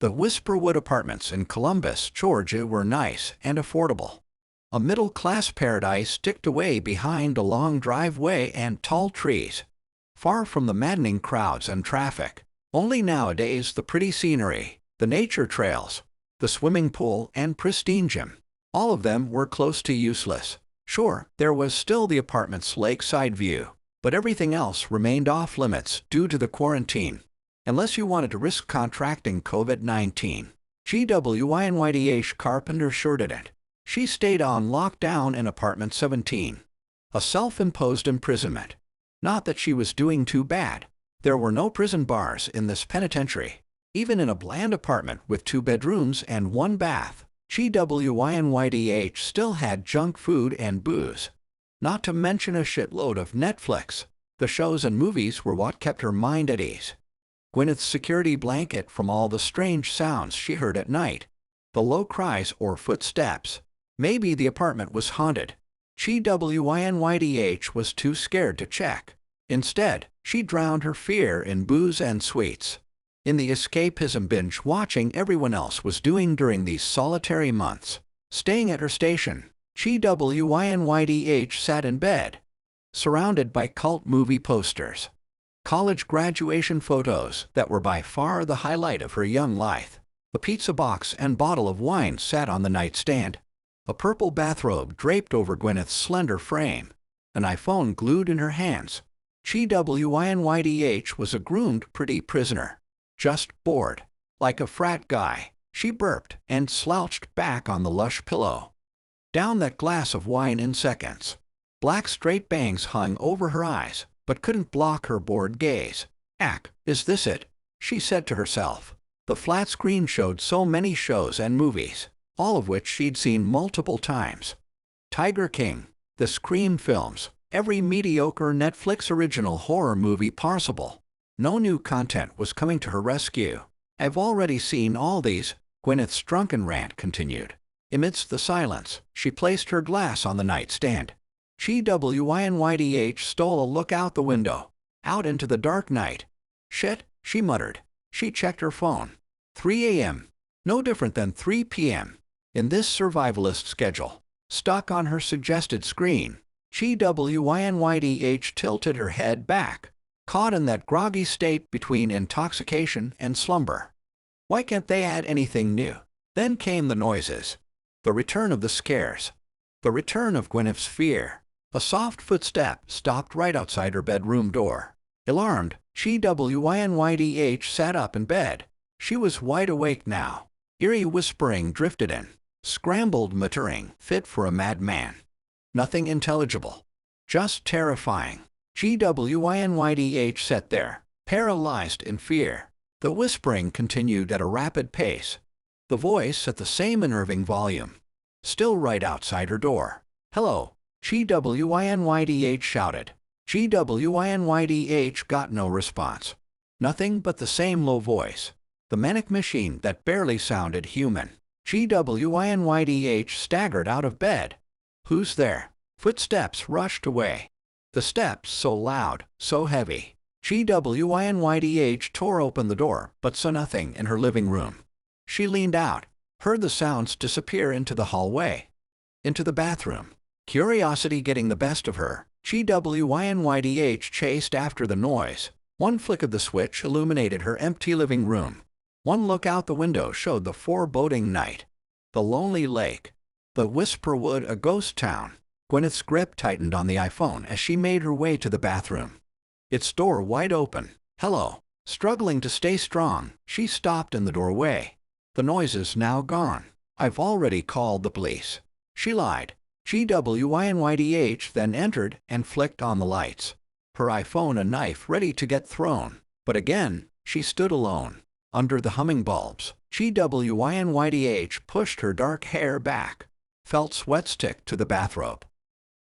The Whisperwood apartments in Columbus, Georgia were nice and affordable. A middle-class paradise tucked away behind a long driveway and tall trees, far from the maddening crowds and traffic. Only nowadays the pretty scenery, the nature trails, the swimming pool and pristine gym, all of them were close to useless. Sure, there was still the apartment's lakeside view, but everything else remained off-limits due to the quarantine. Unless you wanted to risk contracting COVID-19. GWYNYDH Carpenter shorted it. She stayed on lockdown in apartment 17. A self-imposed imprisonment. Not that she was doing too bad. There were no prison bars in this penitentiary. Even in a bland apartment with 2 bedrooms and 1 bath, GWYNYDH still had junk food and booze. Not to mention a shitload of Netflix. The shows and movies were what kept her mind at ease. Gwyneth's security blanket from all the strange sounds she heard at night. The low cries or footsteps. Maybe the apartment was haunted. GWYNYDH was too scared to check. Instead, she drowned her fear in booze and sweets. In the escapism binge watching everyone else was doing during these solitary months. Staying at her station, GWYNYDH sat in bed, surrounded by cult movie posters. College graduation photos that were by far the highlight of her young life. A pizza box and bottle of wine sat on the nightstand. A purple bathrobe draped over Gwyneth's slender frame. An iPhone glued in her hands. GWYNYDH was a groomed, pretty prisoner. Just bored. Like a frat guy, she burped and slouched back on the lush pillow. Down that glass of wine in seconds. Black straight bangs hung over her eyes, but couldn't block her bored gaze. Is this it? She said to herself. The flat screen showed so many shows and movies, all of which she'd seen multiple times. Tiger King, the Scream films, every mediocre Netflix original horror movie possible. No new content was coming to her rescue. I've already seen all these, Gwyneth's drunken rant continued. Amidst the silence, she placed her glass on the nightstand. GWYNYDH stole a look out the window, out into the dark night. Shit, she muttered. She checked her phone. 3 a.m. No different than 3 p.m. in this survivalist schedule. Stuck on her suggested screen, GWYNYDH tilted her head back, caught in that groggy state between intoxication and slumber. Why can't they add anything new? Then came the noises. The return of the scares. The return of Gwyneth's fear. A soft footstep stopped right outside her bedroom door. Alarmed, GWYNYDH sat up in bed. She was wide awake now. Eerie whispering drifted in. Scrambled muttering, fit for a madman. Nothing intelligible. Just terrifying. GWYNYDH sat there, paralyzed in fear. The whispering continued at a rapid pace. The voice at the same unnerving volume. Still right outside her door. Hello, GWYNYDH shouted. GWYNYDH got no response. Nothing but the same low voice. The manic machine that barely sounded human. GWYNYDH staggered out of bed. Who's there? Footsteps rushed away. The steps so loud, so heavy. GWYNYDH tore open the door, but saw nothing in her living room. She leaned out, heard the sounds disappear into the hallway, into the bathroom. Curiosity getting the best of her, GWYNYDH chased after the noise. One flick of the switch illuminated her empty living room. One look out the window showed the foreboding night. The lonely lake. The Whisperwood, a ghost town. Gwyneth's grip tightened on the iPhone as she made her way to the bathroom. Its door wide open. Hello. Struggling to stay strong, she stopped in the doorway. The noises now gone. I've already called the police. She lied. GWYNYDH then entered and flicked on the lights. Her iPhone a knife ready to get thrown. But again, she stood alone. Under the humming bulbs, GWYNYDH pushed her dark hair back. Felt sweat stick to the bathrobe.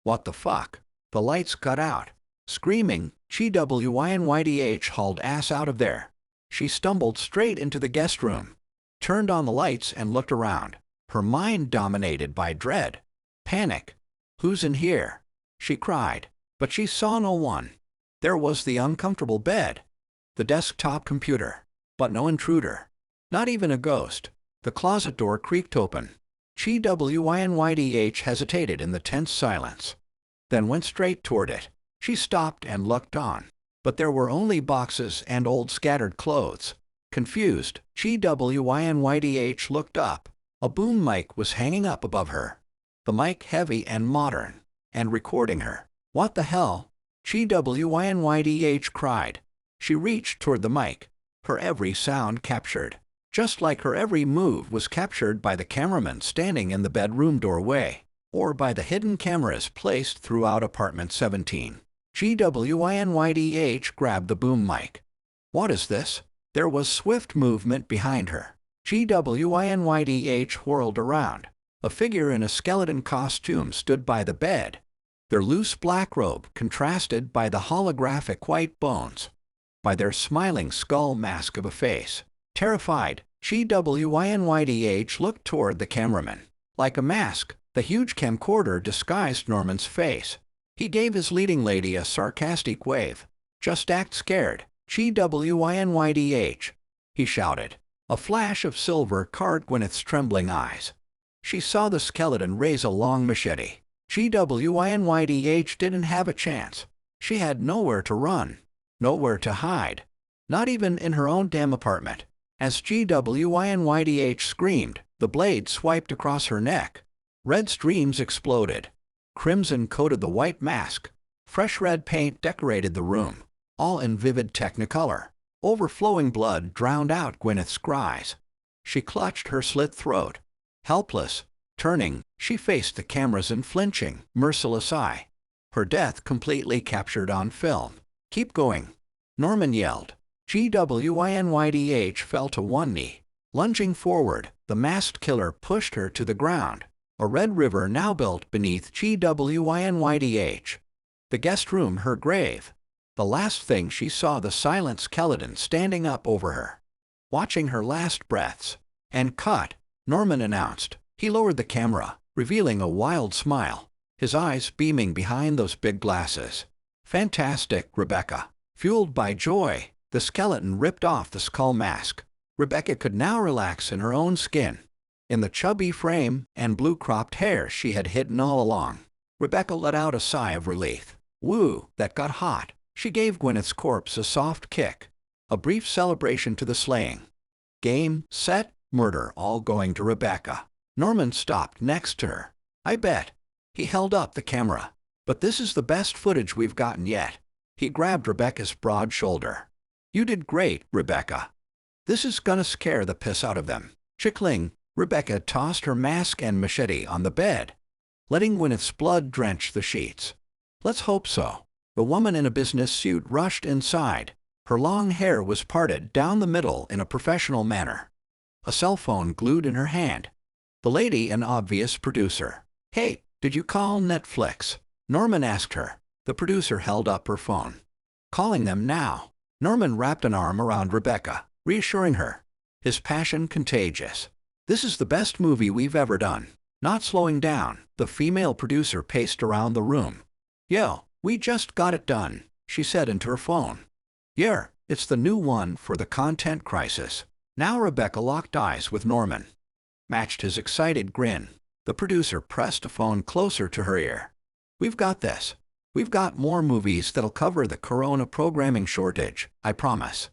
What the fuck? The lights cut out. Screaming, GWYNYDH hauled ass out of there. She stumbled straight into the guest room. Turned on the lights and looked around. Her mind dominated by dread. Panic. Who's in here? She cried. But she saw no one. There was the uncomfortable bed. The desktop computer. But no intruder. Not even a ghost. The closet door creaked open. GWYNYDH hesitated in the tense silence, then went straight toward it. She stopped and looked on. But there were only boxes and old scattered clothes. Confused, GWYNYDH looked up. A boom mic was hanging up above her. The mic heavy and modern, and recording her. What the hell? GWYNYDH cried. She reached toward the mic, her every sound captured. Just like her every move was captured by the cameraman standing in the bedroom doorway, or by the hidden cameras placed throughout apartment 17. GWYNYDH grabbed the boom mic. What is this? There was swift movement behind her. GWYNYDH whirled around. A figure in a skeleton costume stood by the bed, their loose black robe contrasted by the holographic white bones, by their smiling skull mask of a face. Terrified, GWYNYDH looked toward the cameraman. Like a mask, the huge camcorder disguised Norman's face. He gave his leading lady a sarcastic wave. Just act scared, GWYNYDH, he shouted. A flash of silver caught Gwyneth's trembling eyes. She saw the skeleton raise a long machete. GWYNYDH didn't have a chance. She had nowhere to run, nowhere to hide, not even in her own damn apartment. As GWYNYDH screamed, the blade swiped across her neck. Red streams exploded. Crimson coated the white mask. Fresh red paint decorated the room, all in vivid technicolor. Overflowing blood drowned out Gwyneth's cries. She clutched her slit throat. Helpless, turning, she faced the cameras in flinching, merciless eye. Her death completely captured on film. Keep going, Norman yelled. GWYNYDH fell to one knee. Lunging forward, the masked killer pushed her to the ground. A red river now built beneath GWYNYDH. The guest room her grave. The last thing she saw, the silent skeleton standing up over her, watching her last breaths. And cut, Norman announced. He lowered the camera, revealing a wild smile, his eyes beaming behind those big glasses. Fantastic, Rebecca. Fueled by joy, the skeleton ripped off the skull mask. Rebecca could now relax in her own skin, in the chubby frame and blue-cropped hair she had hidden all along. Rebecca let out a sigh of relief. Woo, that got hot. She gave Gwyneth's corpse a soft kick. A brief celebration to the slaying. Game, set, murder, all going to Rebecca. Norman stopped next to her. I bet. He held up the camera. But this is the best footage we've gotten yet. He grabbed Rebecca's broad shoulder. You did great, Rebecca. This is gonna scare the piss out of them. Chickling, Rebecca tossed her mask and machete on the bed, letting Gwyneth's blood drench the sheets. Let's hope so. The woman in a business suit rushed inside. Her long hair was parted down the middle in a professional manner. A cell phone glued in her hand. The lady an obvious producer. Hey, did you call Netflix? Norman asked her. The producer held up her phone. Calling them now. Norman wrapped an arm around Rebecca, reassuring her. His passion contagious. This is the best movie we've ever done. Not slowing down, the female producer paced around the room. Yo, we just got it done, she said into her phone. Yeah, it's the new one for the content crisis. Now Rebecca locked eyes with Norman. Matched his excited grin. The producer pressed a phone closer to her ear. We've got this. We've got more movies that'll cover the corona programming shortage, I promise.